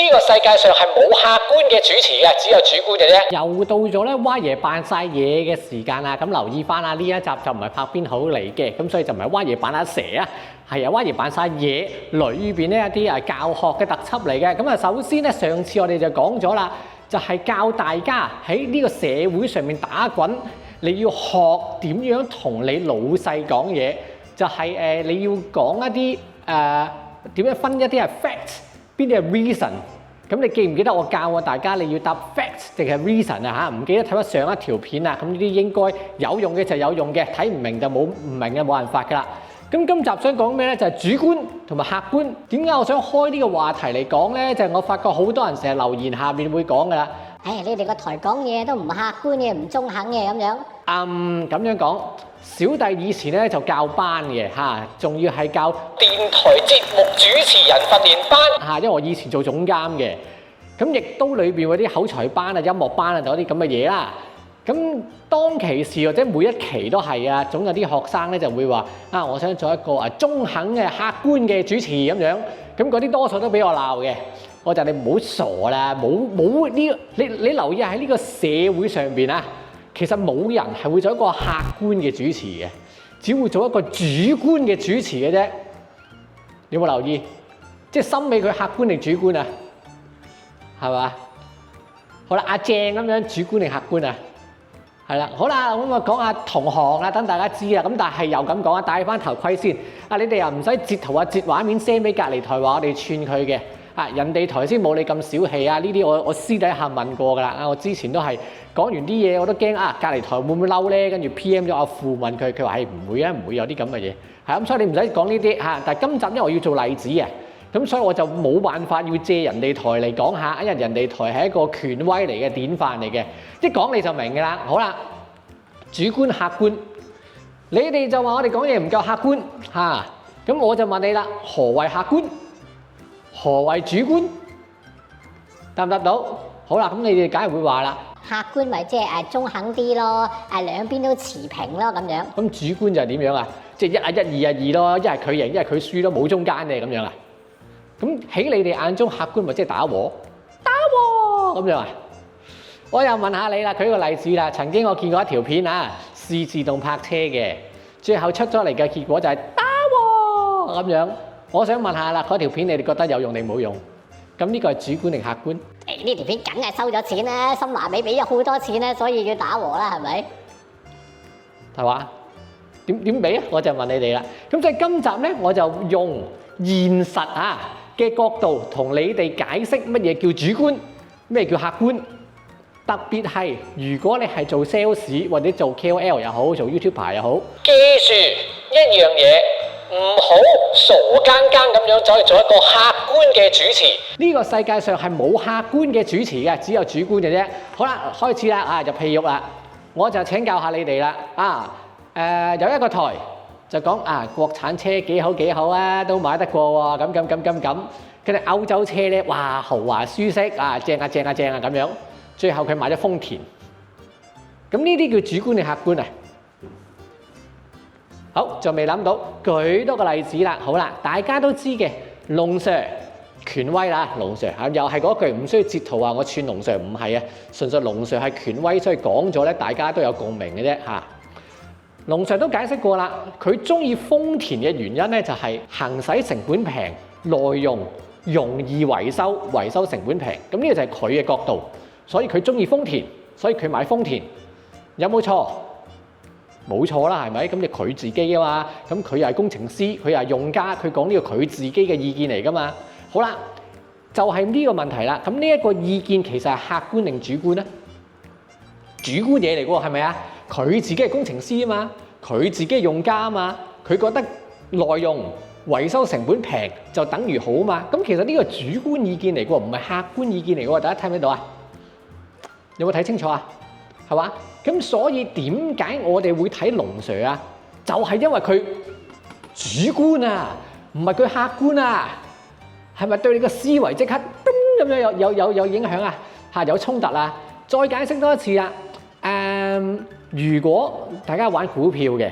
呢個世界上係冇客觀嘅主持嘅，只有主觀嘅啫。又到咗咧，蛙爺扮晒嘢嘅時間啦。咁留意翻啊，呢一集就唔係拍邊好嚟嘅，咁所以就唔係蛙爺扮阿蛇啊，係啊，蛙爺扮晒嘢裏邊呢一啲教學嘅特輯嚟嘅。咁啊，首先咧，上次我哋就講咗啦，就係教大家喺呢個社會上面打滾，你要學點樣同你老細講嘢，就係你要講一啲點樣分一啲係 fact， 邊啲係 reason。咁你記唔記得我教過大家你要答 fact 定係 reason 啊？嚇，唔記得睇翻上一條片啊。咁呢啲應該有用嘅就有用嘅，睇唔明就冇唔明嘅冇辦法㗎啦。咁今集想講咩咧？就係主觀同埋客觀。點解我想開呢個話題嚟講咧？就係我發覺好多人成日留言下面會講㗎啦。你哋個台講嘢都唔客觀嘅，唔中肯嘅咁樣。咁樣講，小弟以前咧就教班嘅嚇，仲要係教電台節目主持人訓練班嚇，因為我以前做總監嘅，咁亦都裏邊嗰啲口才班啊、音樂班啊，就啲咁嘅嘢啦。咁當其時或者每一期都係啊，總有啲學生咧就會話啊，我想做一個中肯嘅、客觀嘅主持咁樣。咁嗰啲多數都俾我鬧嘅。我就你唔好傻啦，冇呢，你留意喺呢個社會上邊啊，其實冇人係會做一個客觀嘅主持嘅，只會做一個主觀嘅主持嘅啫。你有冇留意？即係森美佢客觀定主觀啊？係嘛？好啦，阿正咁樣主觀定客觀啊？係啦，好啦，咁我講下同行啦，等大家知啦。咁但係又咁講啊，戴翻頭盔先。你哋又唔使截圖啊、截畫面 send 俾隔離台話我哋串佢嘅。人哋台先冇你咁小氣啊！呢啲我私底下問過㗎啦。我之前都係講完啲嘢，我都驚隔離台會唔會嬲咧？跟住 PM 咗阿父問佢，佢話係唔會啊，唔會有啲咁嘅嘢。咁，所以你唔使講呢啲嚇。但係今集因為我要做例子啊，咁所以我就冇辦法要借人哋台嚟講下，因為人哋台係一個權威嚟嘅典範嚟嘅，一講你就明㗎啦。好啦，主觀客觀，你哋就話我哋講嘢唔夠客觀嚇，咁我就問你啦，何謂客觀？何謂主觀？答唔答到？好啦，咁你哋梗係會話啦。客觀咪即係中肯啲咯，兩邊都持平咯咁樣。咁主觀就係點樣啊？即係一啊二咯，一係佢贏，一係佢輸咯，冇中間嘅咁樣啊？咁喺你哋眼中，客觀咪即係打和？打和咁樣啊？我又問下你啦，舉個例子啦。曾經我見過一條片啊，試自動泊車嘅，最後出咗嚟嘅結果就係打和咁樣。我想問下啦，嗰條片你哋覺得有用定冇用？咁呢個係主觀定客觀？呢條片梗係收咗錢啦，森華美俾咗好多錢咧，所以要打和啦，係咪？係嘛？點俾啊？我就問你哋啦。咁所以今集咧，我就用現實嘅角度同你哋解釋乜嘢叫主觀，咩叫客觀。特別係如果你係做 sales 或者做 KOL 又好，做 YouTuber 又好，記住一樣嘢。唔好傻更更咁樣走去做一個客觀嘅主持。呢個世界上係冇客觀嘅主持嘅，只有主觀嘅啫。好啦，開始啦入戲肉啦。我就請教下你哋啦。有一個台就講國產車幾好啊，都買得過喎。咁。跟住歐洲車咧，哇豪華舒適正咁樣。最後佢買咗豐田。咁呢啲叫主觀定客觀啊？好，就未諗到，舉多個例子啦。好啦，大家都知嘅，龍 Sir 權威啦，龍 Sir 又係嗰句唔需要截圖話我串龍 Sir，唔係啊，純粹龍 Sir 係權威，所以講咗咧，大家都有共鳴嘅啫嚇。龍 Sir 都解釋過啦，佢中意豐田嘅原因咧就係行駛成本平，耐用，容易維修，維修成本平。咁呢個就係佢嘅角度，所以佢中意豐田，所以佢買豐田，有冇錯？冇錯啦，係咪？咁你佢自己啊嘛，咁佢又係工程師，佢又係用家，佢講呢個佢自己嘅意見嚟噶嘛。好啦，就係呢個問題啦。咁呢一個意見其實係客觀定主觀咧？主觀嘢嚟嘅喎，係咪啊？佢自己係工程師啊嘛，佢自己係用家啊嘛，佢覺得耐用、維修成本平就等於好啊嘛。咁其實呢個主觀意見嚟嘅喎，唔係客觀意見嚟嘅喎。大家睇唔睇到啊？有冇睇清楚啊？係嘛？咁所以點解我哋會睇龍 Sir 啊？就係因為佢主觀啊，唔係佢客觀啊。係咪對你個思維即刻叮咁樣有影響啊？有衝突啊？再解釋多一次啦。如果大家玩股票嘅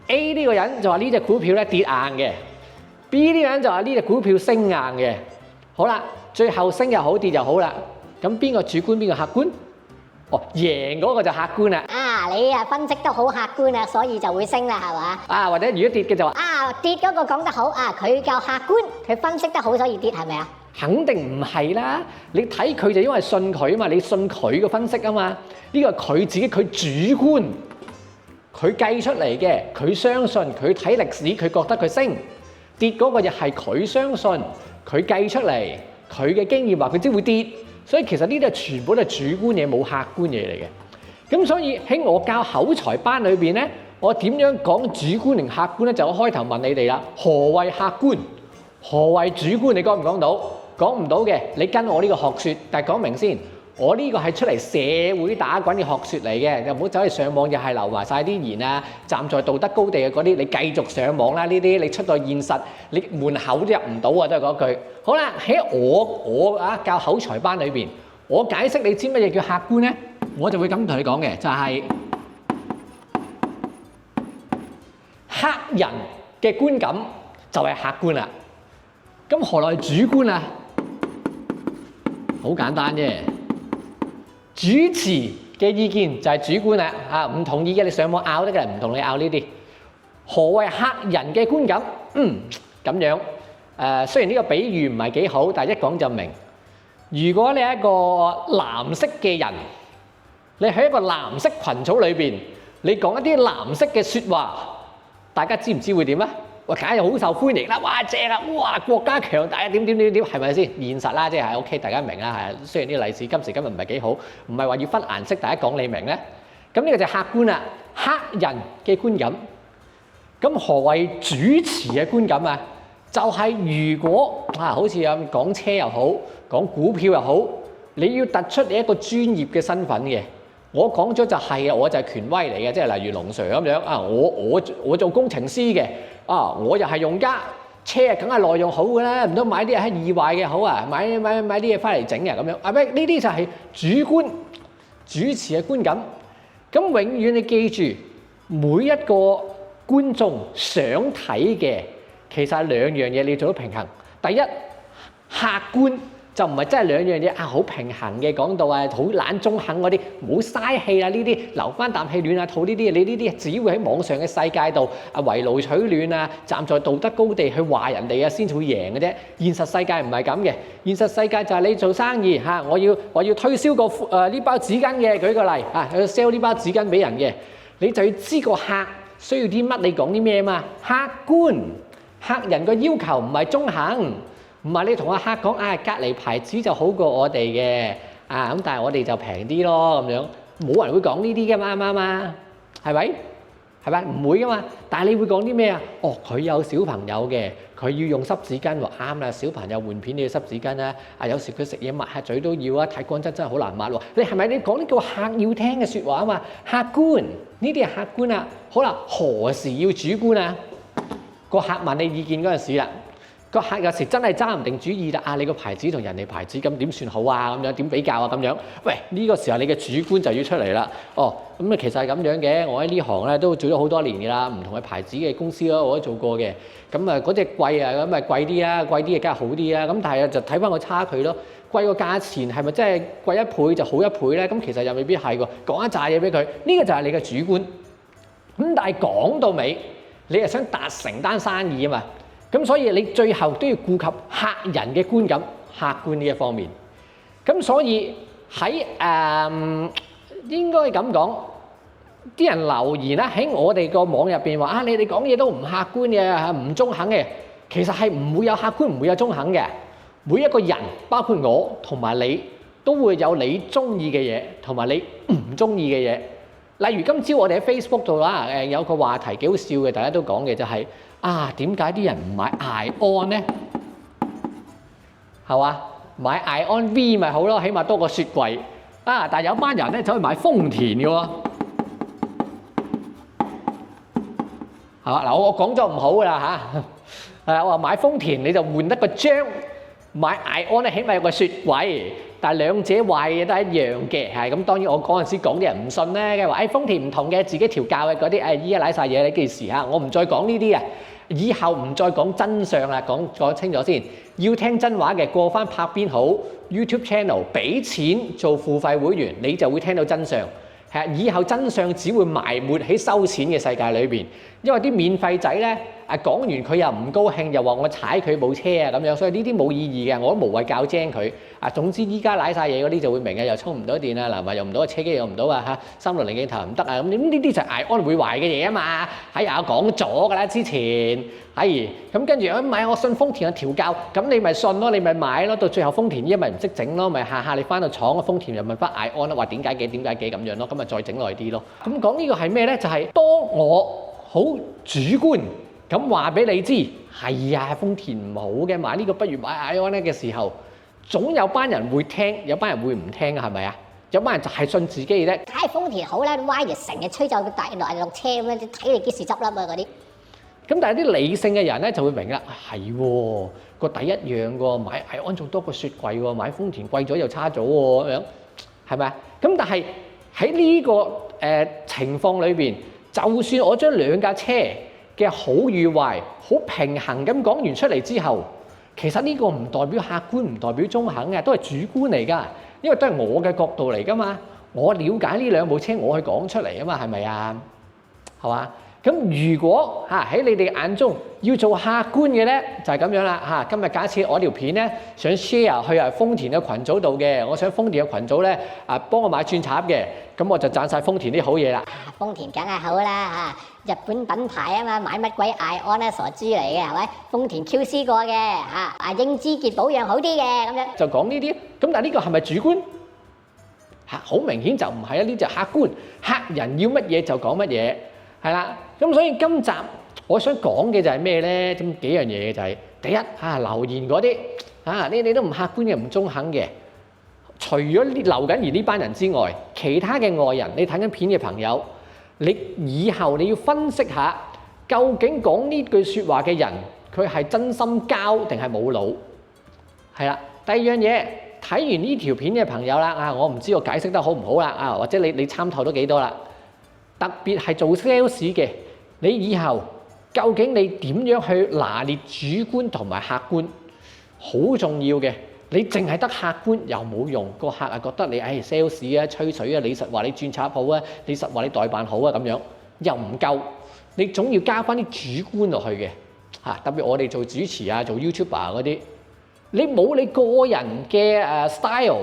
A 呢個人就話呢隻股票咧跌硬嘅，B 呢個人就話呢隻股票升硬嘅。好啦，最後升又好跌又好啦，咁邊個主觀邊個客觀？哦，贏嗰個就客觀啦。啊，你啊分析得好客觀啊，所以就會升啦，係嘛？啊，或者如果跌嘅就話啊，跌嗰個講得好啊，佢夠客觀，佢分析得好，所以跌係咪啊？肯定唔係啦，你睇佢就因為信佢啊嘛，你信佢嘅分析啊嘛，呢個係佢自己佢主觀，佢計出嚟嘅，佢相信佢睇歷史，佢覺得佢升跌嗰個就係佢相信佢計出嚟，佢嘅經驗話佢知會跌。所以其實呢啲係全部都係主觀嘢，冇客觀嘢嚟嘅。咁所以喺我教口才班裏邊咧，我點樣講主觀定客觀咧？就我開頭問你哋啦，何謂客觀？何謂主觀？你講唔講到？講唔到嘅，你跟我呢個學説，但係講明先，我呢個係出嚟社會打滾嘅學説嚟嘅，又唔好走去上網又係留埋晒啲言啊，站在道德高地嘅嗰啲，你繼續上網啦。呢啲你出到現實，你門口都入唔到啊！都係嗰句。好啦，喺我教口才班裏邊，我解釋你知乜嘢叫客觀咧，我就會咁同你講嘅，就係客人嘅觀感就係客觀啦。咁何來主觀啊？好簡單啫，主持嘅意見就係主觀啦。啊，唔同意嘅你上網拗得嘅，唔同你拗呢啲。何謂客人嘅觀感？咁樣。雖然呢個比喻唔係幾好，但係一講就明。如果你係一個藍色嘅人，你喺一個藍色群組裏邊，你講一啲藍色嘅説話，大家知唔知會點啊？哇，梗係好受歡迎啦！哇，正啊！哇，國家強大啊！點，係咪先？現實啦，即係 OK，大家明啦，係。雖然呢個例子今時今日唔係幾好，唔係話要分顏色，大家講你明咧。咁呢個就係客觀啦，客人嘅觀感。咁何謂主持嘅觀感啊？就係如果好似有講車又好，講股票又好，你要突出你一個專業嘅身份嘅。我講咗就係我就係權威嚟嘅，即係例如龍 Sir 咁樣啊，我做工程師嘅啊，我又係用家，車梗係耐用好嘅啦，唔通買啲係易壞嘅好啊？買啲嘢翻嚟整嘅咁樣啊？咩呢啲就係主觀主持嘅觀感。咁永遠你記住，每一個觀眾想睇嘅。其實係兩樣嘢你要做到平衡。第一，客觀就唔係真係兩樣嘢好平衡嘅，講到好懶中肯嗰啲，唔好嘥氣啦！呢啲留翻啖氣暖下肚呢啲嘢，你呢啲只會喺網上嘅世界度圍爐取暖啊，站在道德高地去話人哋先至會贏嘅啫。現實世界唔係咁嘅，現實世界就係你做生意我要推銷呢包紙巾嘅，舉個例去 sell 呢包紙巾俾人嘅，你就要知個客需要啲乜，你講啲咩嘛？客觀。客人個要求唔係中肯，唔係你同個客講隔離牌子就好過我哋嘅咁，但係我哋就平啲咯咁樣，冇人會講呢啲嘅嘛，啱唔啱啊？係咪？係咪？唔會噶嘛。但係你會講啲咩啊？哦，佢有小朋友嘅，佢要用濕紙巾喎，啱啦。小朋友換片你要濕紙巾啦。有時佢食嘢抹下嘴都要啊，睇乾真係好難抹喎。你係咪你講呢個客要聽嘅説話啊嘛？客觀呢啲係客觀啊。好啦，何時要主觀啊？個客問你意見嗰陣時啦，個客有時真係揸唔定主意啦。你個牌子同人哋牌子咁點算好啊？咁樣點比較啊？咁樣，喂呢個時候你嘅主觀就要出嚟啦。哦，咁其實係咁樣嘅。我喺呢行咧都做咗好多年㗎啦，唔同嘅牌子嘅公司咯，我都做過嘅。咁嗰隻貴咁咪貴啲啦，貴啲嘅梗係好啲啦。咁但係就睇翻個差距咯。貴個價錢係咪真係貴一倍就好一倍咧？咁其實又未必係喎。講一紮嘢俾佢，呢個就係你嘅主觀。咁但係講到尾，你係想達成單生意啊嘛，咁所以你最後都要顧及客人嘅觀感、客觀呢一方面。咁所以喺應該咁講，啲人留言啦喺我哋個網入邊話你哋講嘢都唔客觀嘅，唔中肯嘅。其實係唔會有客觀，唔會有中肯嘅。每一個人，包括我同埋你，都會有你中意嘅嘢，同埋你唔中意嘅嘢。例如今朝我哋喺 Facebook 度有個話題幾好笑嘅，大家都講嘅就係點解啲人唔買艾安咧？係嘛？買艾安 V 咪好咯，起碼多個雪櫃但係有班人咧走去買豐田嘅喎，係嘛？嗱，我講咗唔好㗎啦我話買豐田你就換得個章，買艾安咧起碼有個雪櫃。但係兩者壞嘅都係一樣嘅，咁當然我嗰陣時講啲人唔信咧，嘅話豐田唔同嘅，自己調教嘅嗰啲依家賴晒嘢，你幾時我唔再講呢啲以後唔再講真相啦，講清楚先。要聽真話嘅，過翻拍邊好 YouTube channel， 俾錢做付費會員，你就會聽到真相。係以後真相只會埋沒喺收錢嘅世界裏邊，因為啲免費仔咧講完佢又唔高興，又話我踩佢部車啊咁樣，所以呢啲冇意義嘅，我都無謂教精佢。總之依家賴晒嘢嗰啲就會明嘅，又充唔到電啊，嗱又唔到車機又唔到啊嚇，360鏡頭唔得啊，咁呢啲就係艾安會壞嘅嘢啊嘛。係啊，講咗㗎啦之前，係咁跟住唔係我信豐田嘅調教，咁你咪信咯，你咪買咯，到最後豐田依家咪唔識整咯，咪下下你翻到廠豐田又問翻艾安啦，話點解嘅咁樣咯，咁咪再整耐啲咯。咁講呢個係咩咧？就係當我好主觀咁話俾你知，係啊，豐田唔好嘅，買呢個不如買艾安咧嘅時候，總有班人會聽，有班人會唔聽啊，係咪啊？有班人就係信自己嘅啫。梗係豐田好啦，Y 就成日吹走佢大內陸車咁樣，睇你幾時執笠啊嗰啲。咁但係啲理性嘅人咧就會明啦，係喎，個底一樣喎，買艾安仲多過雪櫃喎，買豐田貴咗又差咗喎，咁樣係咪啊？咁但係喺呢個情況裏邊，就算我將兩架車嘅好與壞好平衡咁講完出嚟之後，其實呢個唔代表客觀，唔代表中肯嘅，都係主觀嚟㗎，因為都係我嘅角度嚟㗎嘛。我了解呢兩部車，我去講出嚟啊嘛，係咪啊？係嘛？咁如果喺你哋眼中要做客觀嘅咧，就係咁樣啦嚇。今日假設我條片咧想 share 去豐田嘅群組度嘅，我想豐田嘅群組咧幫我買轉插嘅，咁我就讚晒豐田啲好嘢啦。豐田梗係好啦嚇，日本品牌啊嘛，買乜鬼艾安咧，傻豬嚟嘅係咪？豐田 QC 過嘅嚇，英姿潔保養好啲嘅咁樣。就講呢啲，咁但係呢個係咪主觀？好明顯就唔係啊，呢就客觀，客人要乜嘢就講乜嘢。係啦，咁所以今集我想講嘅就係咩咧？咁幾樣嘢就係第一留言嗰啲你都唔客觀嘅，唔中肯嘅。除咗留緊而呢班人之外，其他嘅外人，你睇緊片嘅朋友，你以後你要分析下，究竟講呢句説話嘅人，佢係真心膠定係冇腦？係啦，第二樣嘢，睇完呢條片嘅朋友啦，我唔知我解釋得好唔好啦，或者你參透咗幾多啦？特別係做 sales 嘅，你以後究竟你點樣去拿捏主觀同埋客觀，好重要嘅。你淨係得客觀又冇用，個客覺得你sales 啊吹水啊，你實話你轉插好啊，你實話你代辦好啊咁樣，又唔夠，你總要加翻啲主觀落去嘅特別我哋做主持啊，做 YouTuber 嗰啲，你冇你個人嘅style。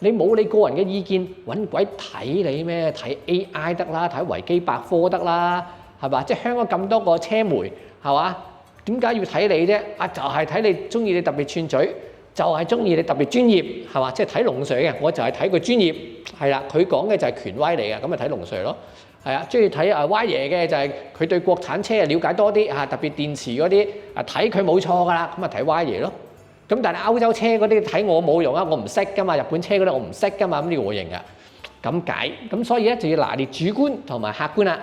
你冇你個人嘅意見，揾鬼睇你咩？睇 AI 得啦，睇維基百科得啦，係嘛？即係香港咁多個車媒，係嘛？點解要睇你啫？就係睇你中意你特別串嘴，就係中意你特別專業，係嘛？即係睇龍 Sir 嘅，我就係睇佢專業，係啦，佢講嘅就係權威嚟嘅，咁咪睇龍 Sir 咯。係啊，中意睇歪爺嘅就係佢對國產車了解多啲特別電池嗰啲睇佢冇錯㗎啦，咁咪睇歪爺咯。咁但係歐洲車嗰啲睇我冇用啊，我唔識噶嘛，日本車嗰啲我唔識噶嘛，咁呢個我認噶，咁解，咁所以咧就要拿捏主觀同埋客觀啦。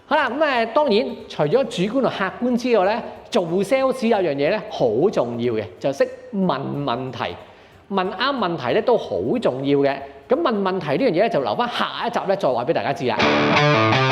好啦，咁當然除咗主觀同客觀之外咧，做 sales 有樣嘢咧好重要嘅，就識問問題，問啱問題咧都好重要嘅。咁問問題呢樣嘢咧就留翻下一集咧再話俾大家知啦。